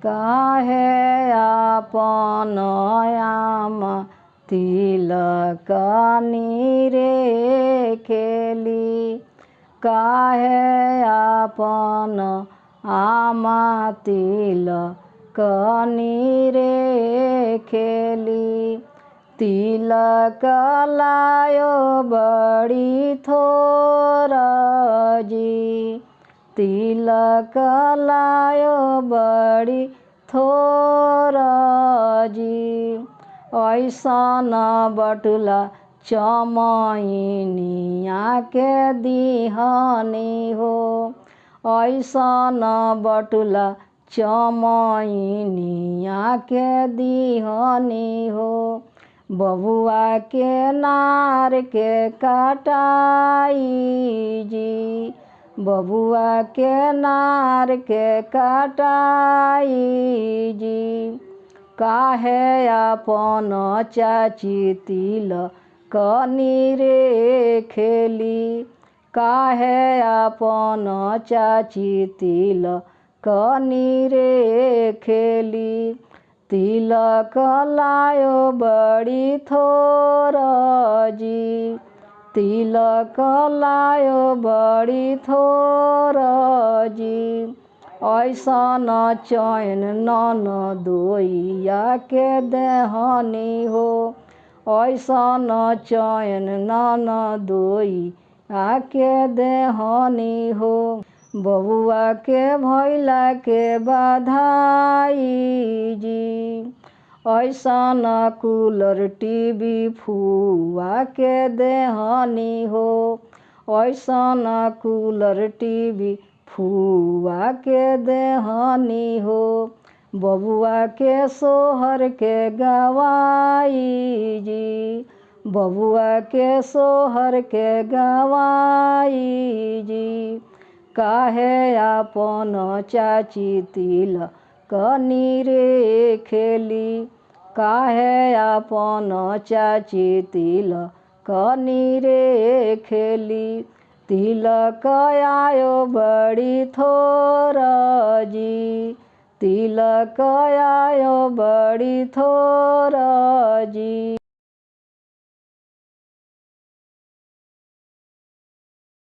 काहे आपन आम तिलक नीरे खेली। काहे आपन आम तिलक नीरे खेली। तिलक लायो बड़ी थोर जी। तिलक लायो बड़ी थोर जी। ऐसन बटुला चमैनिया के दिहनी हो। ऐसन बटुला चमैनिया के दिहनी हो। बबुआ के नार के कटाई जी। बबुआ के नार के कटाई जी। काहे आपन चाची तिलक नीरे खेली। काहे आपन चाची तिलक नीरे खेली। तिलक लायो बड़ी थोर जी। तिलक लायो बड़ी थोर जी। ऐसन चैन ननदोइया के देहनी हो। ऐसन चैन ननदोइया के देहनी हो। बबुआ के भैला के बधाई जी। ऐसन कूलर टीवी फुआ के देहनी हो। ऐसन कूलर टीवी फुआ के देहनी हो। बबुआ के सोहर के गवाई जी। बबुआ के सोहर के गवाई जी। काहे आपन चाची तिलक नीरे खेली। काहे आपन चाची तिलक नीरे खेली। तिलक आयो बड़ी थोर जी। तिलक आयो बड़ी थोर जी।